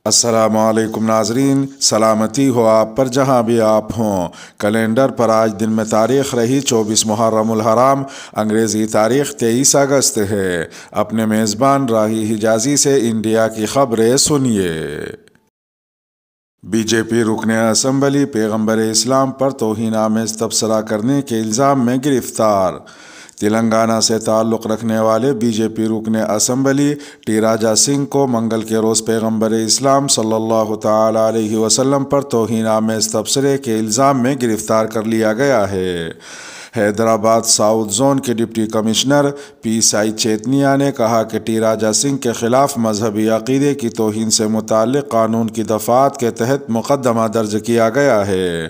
السلام علیکم ناظرین، سلامتی ہو آپ پر جہاں بھی آپ ہوں۔ کیلنڈر پر آج دن میں تاریخ رہی 24 محرم الحرام، انگریزی تاریخ 23 اگست ہے۔ اپنے میزبان راہی حجازی سے انڈیا کی خبریں سنیے۔ بی جے پی رکن اسمبلی پیغمبر اسلام پر توہین آمیز تبصرہ کرنے کے الزام میں گرفتار۔ تلنگانہ سے تعلق رکھنے والے بی جے پی رکن اسمبلی ٹی راجا سنگھ کو منگل کے روز پیغمبر اسلام صلی اللہ تعالی علیہ وسلم پر توہین آمیز تبصرے کے الزام میں گرفتار کر لیا گیا ہے۔ حیدرآباد ساؤتھ زون کے ڈپٹی کمشنر پی سائی چیتنیا نے کہا کہ ٹی راجا سنگھ کے خلاف مذہبی عقیدے کی توہین سے متعلق قانون کی دفعات کے تحت مقدمہ درج کیا گیا ہے۔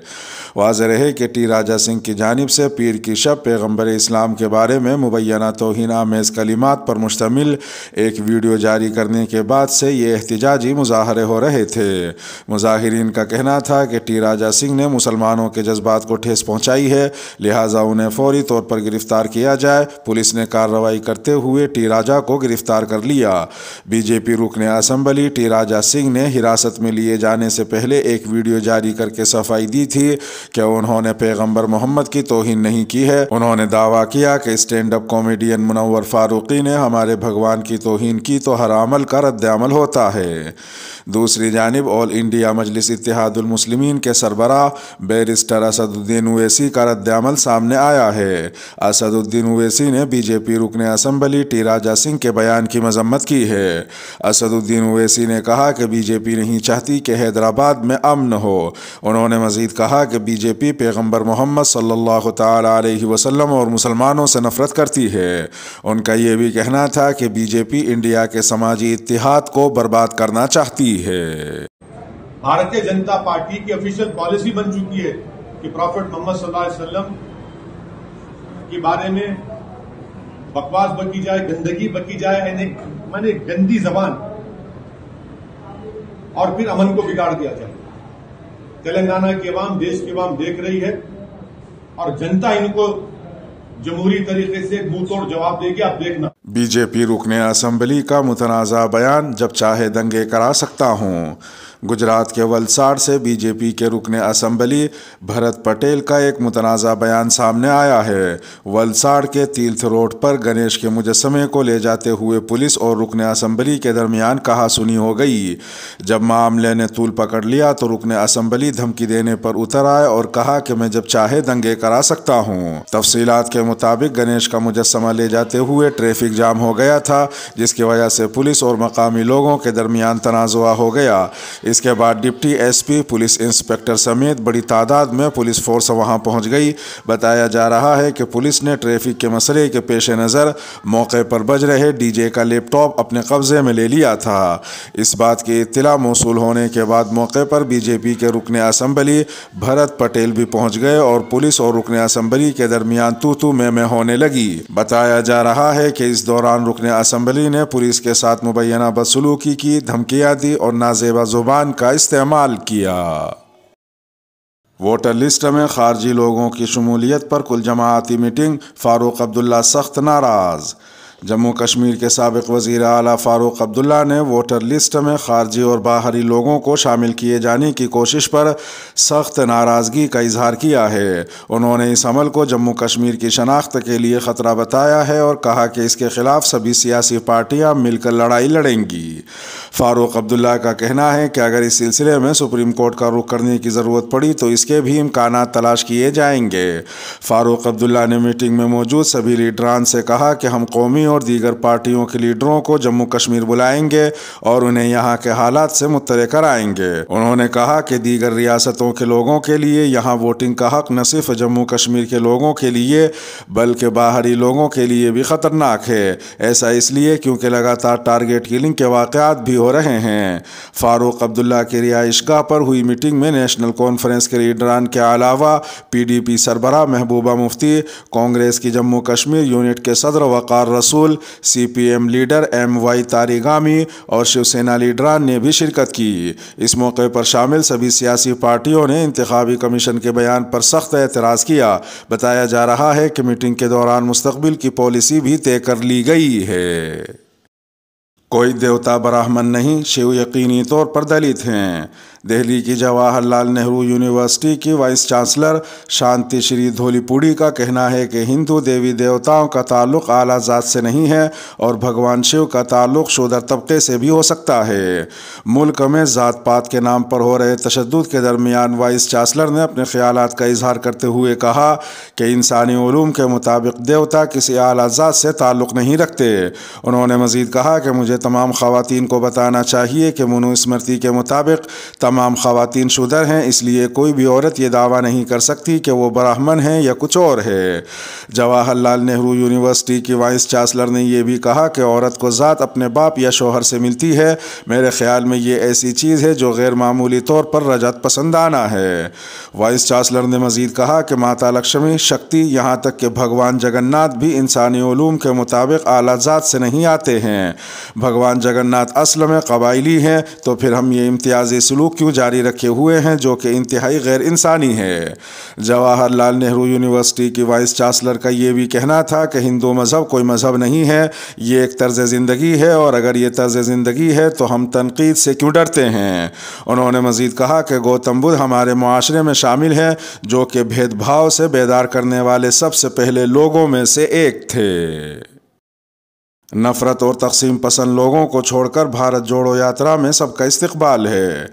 واضح رہے کہ ٹی راجا سنگھ کی جانب سے پیر کی شب پیغمبر اسلام کے بارے میں مبینہ توہین آمیز کلمات پر مشتمل ایک ویڈیو جاری کرنے کے بعد سے یہ احتجاجی مظاہرے ہو رہے تھے۔ مظاہرین کا کہنا تھا کہ ٹی راجا سنگھ نے مسلمانوں کے جذبات کو ٹھیس پہنچائی ہے، لہٰذا انہیں فوری طور پر گرفتار کیا جائے۔ پولیس نے کارروائی کرتے ہوئے ٹی راجا کو گرفتار کر لیا۔ بی جے پی رکن اسمبلی ٹی راجا سنگھ نے حراست میں لیے جانے سے پہلے ایک ویڈیو جاری کر کے صفائی دی تھی کہ انہوں نے پیغمبر محمد کی توہین نہیں کی ہے۔ انہوں نے دعویٰ کیا کہ اسٹینڈ اپ کامیڈین منور فاروقی نے ہمارے بھگوان کی توہین کی تو ہر عمل کا رد عمل ہوتا ہے۔ دوسری جانب آل انڈیا مجلس اتحاد المسلمین کے سربراہ بیرسٹر اسد الدین اویسی کا رد عمل سامنے آیا ہے۔ اسد الدین اویسی نے بی جے پی رکن اسمبلی ٹی راجا سنگھ کے بیان کی مذمت کی ہے۔ اسد الدین اویسی نے کہا کہ بی جے پی نہیں چاہتی کہ حیدرآباد میں امن ہو۔ انہوں نے مزید کہا کہ بی جے پی پیغمبر محمد صلی اللہ تعالی علیہ وسلم اور مسلمانوں سے نفرت کرتی ہے۔ ان کا یہ بھی کہنا تھا کہ بی جے پی انڈیا کے سماجی اتحاد کو برباد کرنا چاہتی ہے۔ بھارتیہ جنتا پارٹی کی آفیشیل پالیسی بن چکی ہے کہ پروفٹ محمد صلی اللہ علیہ وسلم کے بارے میں بکواس بکی جائے، گندگی بکی جائے، میں گندی زبان اور پھر امن کو بگاڑ دیا جائے۔ تلنگانہ کی عوام، دیش کی عوام دیکھ رہی ہے اور جنتا ان کو جمہوری طریقے سے منہ توڑ جواب دے گی، آپ دیکھنا۔ بی جے پی رکن اسمبلی کا متنازع بیان، جب چاہے دنگے کرا سکتا ہوں۔ گجرات کے ولساڑ سے بی جے پی کے رکن اسمبلی بھرت پٹیل کا ایک متنازع بیان سامنے آیا ہے۔ ولساڑ کے تیرتھ روڈ پر گنیش کے مجسمے کو لے جاتے ہوئے پولیس اور رکن اسمبلی کے درمیان کہا سنی ہو گئی۔ جب معاملے نے طول پکڑ لیا تو رکن اسمبلی دھمکی دینے پر اتر آئے اور کہا کہ میں جب چاہے دنگے کرا سکتا ہوں۔ تفصیلات کے مطابق گنیش کا مجسمہ لے جاتے ہوئے ٹریفک جام ہو گیا تھا، جس کی وجہ سے پولیس اور مقامی لوگوں کے درمیان تنازع ہو گیا۔ اس کے بعد deputy S P, police inspector سمیت بڑی تعداد میں پولیس فورس وہاں پہنچ گئی۔ بتایا جا رہا ہے کہ پولیس نے ٹریفک کے مسئلے کے پیش نظر موقع پر بج رہے ڈی جے کا لیپ ٹاپ اپنے قبضے میں لے لیا تھا۔ اس بات کی اطلاع موصول ہونے کے بعد موقع پر بی جے پی کے رکن اسمبلی بھرت پٹیل بھی پہنچ گئے اور پولیس اور رکن اسمبلی کے درمیان تو میں ہونے لگی۔ بتایا جا رہا ہے کہ اس دوران رکن اسمبلی نے پولیس کے ساتھ مبینہ بدسلوکی کی، دھمکیاں دی اور نازیبا زبان کا استعمال کیا۔ ووٹر لسٹ میں خارجی لوگوں کی شمولیت پر کل جماعتی میٹنگ، فاروق عبداللہ سخت ناراض۔ جموں کشمیر کے سابق وزیر اعلیٰ فاروق عبداللہ نے ووٹر لسٹ میں خارجی اور باہری لوگوں کو شامل کیے جانے کی کوشش پر سخت ناراضگی کا اظہار کیا ہے۔ انہوں نے اس عمل کو جموں کشمیر کی شناخت کے لیے خطرہ بتایا ہے اور کہا کہ اس کے خلاف سبھی سیاسی پارٹیاں مل کر لڑائی لڑیں گی۔ فاروق عبداللہ کا کہنا ہے کہ اگر اس سلسلے میں سپریم کورٹ کا رخ کرنے کی ضرورت پڑی تو اس کے بھی امکانات تلاش کیے جائیں گے۔ فاروق عبداللہ نے میٹنگ میں موجود سبھی لیڈران سے کہا کہ ہم قومی اور دیگر پارٹیوں کے لیڈروں کو جموں کشمیر بلائیں گے اور انہیں یہاں کے حالات سے مطلع کرائیں گے۔ انہوں نے کہا کہ دیگر ریاستوں کے لوگوں کے لیے یہاں ووٹنگ کا حق نہ صرف جموں کشمیر کے لوگوں کے لیے بلکہ باہری لوگوں کے لیے بھی خطرناک ہے۔ ایسا اس لیے کیونکہ لگاتار ٹارگٹ کلنگ کے واقعات بھی ہو رہے ہیں۔ فاروق عبداللہ کی رہائش گاہ پر ہوئی میٹنگ میں نیشنل کانفرنس کے لیڈران کے علاوہ پی ڈی پی سربراہ محبوبہ مفتی، کانگریس کی جموں کشمیر یونٹ کے صدر Waqar Rasool, C P M leader M Y Tarigami اور شیو سینا لیڈران نے بھی شرکت کی۔ اس موقع پر شامل سبھی سیاسی پارٹیوں نے انتخابی کمیشن کے بیان پر سخت اعتراض کیا۔ بتایا جا رہا ہے کہ میٹنگ کے دوران مستقبل کی پالیسی بھی طے کر لی گئی ہے۔ कोई देवता ब्राह्मण नहीं, शिव यकीनी तौर पर दलित हैं। दिल्ली की जवाहर लाल नेहरू यूनिवर्सिटी की वाइस चांसलर शांति श्री धोलीपुड़ी का कहना है कि हिंदू देवी देवताओं का ताल्लुक़ आला ज़ात से नहीं है और भगवान शिव का ताल्लुक़ शूदर तबके से भी हो सकता है। मुल्क में ज़ात पात के नाम पर हो रहे तशद्दुद के दरमियान वाइस चांसलर ने अपने ख्यालात का इजहार करते हुए कहा कि इंसानी उलूम के मुताबिक देवता किसी आला ज़ात से ताल्लुक़ नहीं रखते। उन्होंने मज़ीद कहा कि मुझे तमाम ख़वातीन को बताना चाहिए कि मनुस्मृति के मुताबिक तमाम ख़वातीन शुदर हैं, इसलिए कोई भी औरत ये दावा नहीं कर सकती कि वो ब्राह्मण है या कुछ और है। जवाहर लाल नेहरू यूनिवर्सिटी की वाइस चांसलर ने यह भी कहा कि औरत को ज़ात अपने बाप या शोहर से मिलती है। मेरे ख्याल में ये ऐसी चीज़ है जो गैर मामूली तौर पर रजत पसंदाना है। वाइस चांसलर ने मज़ीद कहा कि माता लक्ष्मी, शक्ति, यहाँ तक कि भगवान जगन्नाथ भी इंसानी उलूम के मुताबिक आला ज़ात से नहीं आते हैं। भगवान जगन्नाथ असल में कबाइली हैं, तो फिर हम ये इम्तियाज़ी सलूक क्यों जारी रखे हुए हैं जो कि इंतहाई गैर इंसानी है। जवाहर लाल नेहरू यूनिवर्सिटी की वाइस चांसलर का ये भी कहना था कि हिंदू मज़हब कोई मज़हब नहीं है, ये एक तर्ज़ ज़िंदगी है, और अगर ये तर्ज़ ज़िंदगी है तो हम तनकीद से क्यों डरते हैं। उन्होंने मज़ीद कहा कि गौतम बुद्ध हमारे मुआशरे में शामिल हैं, जो कि भेदभाव से बेदार करने वाले सबसे पहले लोगों में से एक थे। नफ़रत और तक़सीम पसंद लोगों को छोड़कर भारत जोड़ो यात्रा में सबका इस्तक़बाल है।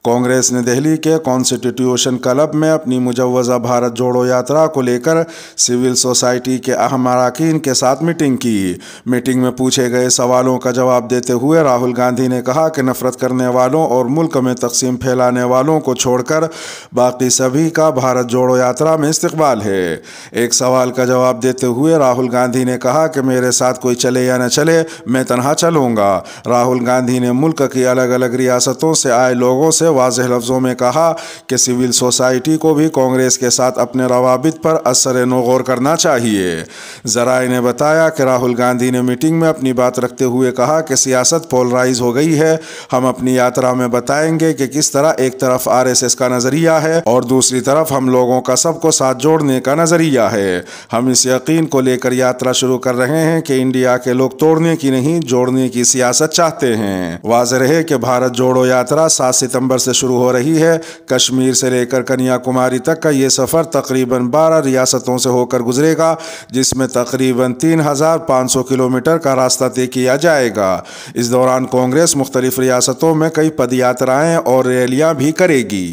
कांग्रेस ने दिल्ली के कॉन्स्टिट्यूशन क्लब में अपनी मुजव्वज़ा भारत जोड़ो यात्रा को लेकर सिविल सोसाइटी के अहम अरकान के साथ मीटिंग की। मीटिंग में पूछे गए सवालों का जवाब देते हुए राहुल गांधी ने कहा कि नफ़रत करने वालों और मुल्क में तक़सीम फैलाने वालों को छोड़कर बाकी सभी का भारत जोड़ो यात्रा में इस्तक़बाल है। एक सवाल का जवाब देते हुए राहुल गांधी ने कहा कि मेरे साथ कोई चले या न चले, मैं तनहा चलूँगा। राहुल गांधी ने मुल्क की अलग अलग रियासतों से आए लोगों से वाज़ेह लफ्ज़ों में कहा कि सिविल सोसाइटी को भी कांग्रेस के साथ अपने रवाबित पर असर नो गौर करना चाहिए। ज़राए ने बताया कि राहुल गांधी ने मीटिंग में अपनी बात रखते हुए कहा कि सियासत पोलराइज हो गई है। हम अपनी यात्रा में बताएंगे कि किस तरह एक तरफ RSS का नज़रिया है और दूसरी तरफ हम लोगों का सबको साथ जोड़ने का नज़रिया है। हम इस यकीन को लेकर यात्रा शुरू कर रहे हैं कि इंडिया के लोग तोड़ने की नहीं, जोड़ने की सियासत चाहते हैं। वाज़ेह रहे कि भारत जोड़ो यात्रा 7 सितंबर से शुरू हो रही है। कश्मीर से लेकर कन्याकुमारी तक का ये सफ़र तकरीबन 12 रियासतों से होकर गुजरेगा, जिसमें तकरीबन 3500 किलोमीटर का रास्ता तय किया जाएगा। इस दौरान कांग्रेस मुख्तलिफ रियासतों में कई पदयात्राएं और रैलियां भी करेगी।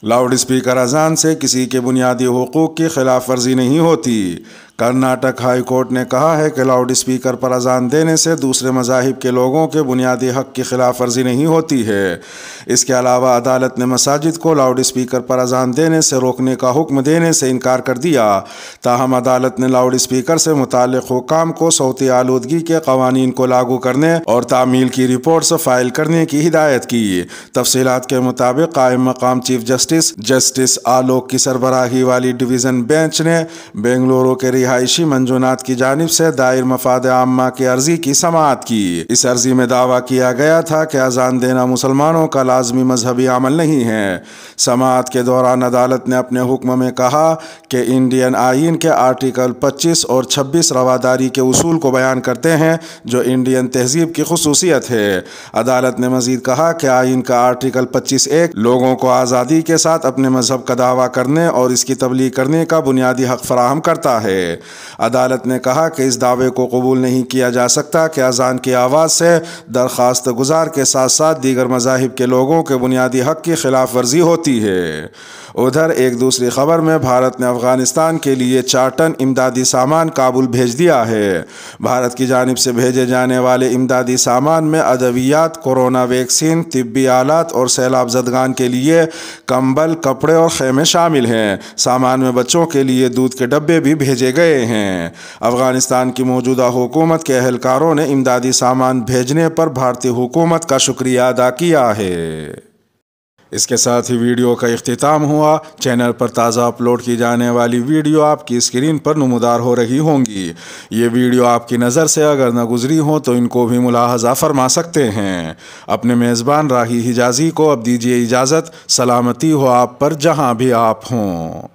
लाउड स्पीकर अजान से किसी के बुनियादी हुकूक की खिलाफ वर्जी नहीं होती। कर्नाटक हाई कोर्ट ने कहा है कि लाउड स्पीकर पर अजान देने से दूसरे मज़ाहिब के लोगों के बुनियादी हक़ की खिलाफ वर्जी नहीं होती है। इसके अलावा अदालत ने मसाजिद को लाउड स्पीकर पर अजान देने से रोकने का हुक्म देने से इनकार कर दिया। ताहम अदालत ने लाउड स्पीकर से मुताल्लिक़ हुक्काम को सौती आलूदगी के क़वानीन को लागू करने और तामील की रिपोर्ट फाइल करने की हिदायत की। तफसीलात के मुताबिक कायम मकाम चीफ जस्टिस आलोक की सरबराही वाली डिवीज़न बेंच ने बेंगलुरु के रिहायशी मंजूनात की जानिब से दायर मफाद आम्मा की अर्जी की समाअत की। इस अर्जी में दावा किया गया था कि अजान देना मुसलमानों का लाजमी मजहबी अमल नहीं है। समाअत के दौरान अदालत ने अपने हुक्म में कहा कि इंडियन आइन के आर्टिकल 25 और 26 रवादारी के उसूल को बयान करते हैं, जो इंडियन तहजीब की खुसूसियत है। अदालत ने मजीद कहा कि आइन का आर्टिकल 25(1) लोगों को आज़ादी के साथ अपने मजहब का दावा करने और इसकी तबलीग करने का बुनियादी हक फराहम करता है। अदालत ने कहा कि इस दावे को कबूल नहीं किया जा सकता कि अजान की आवाज़ से दरख्वास्त गुजार के साथ साथ दीगर मज़ाहिब के लोगों के बुनियादी हक की खिलाफ वर्जी होती है। उधर एक दूसरी खबर में भारत ने अफ़गानिस्तान के लिए 4 टन इमदादी सामान काबुल भेज दिया है। भारत की जानिब से भेजे जाने वाले इमदादी सामान में अदवियात, कोरोना वैक्सीन, तिब्बी आलात और सैलाब ज़दगान के लिए कंबल, कपड़े और खेमे शामिल हैं। सामान में बच्चों के लिए दूध के डब्बे भी भेजे गए हैं। अफ़गानिस्तान की मौजूदा हुकूमत के अहलकारों ने इमदादी सामान भेजने पर भारतीय हुकूमत का शुक्रिया अदा किया है। इसके साथ ही वीडियो का इख्तिताम हुआ। चैनल पर ताज़ा अपलोड की जाने वाली वीडियो आपकी स्क्रीन पर नमूदार हो रही होंगी। ये वीडियो आपकी नज़र से अगर न गुजरी हो तो इनको भी मुलाहज़ा फरमा सकते हैं। अपने मेज़बान राही हिजाज़ी को अब दीजिए इजाज़त। सलामती हो आप पर जहाँ भी आप हों।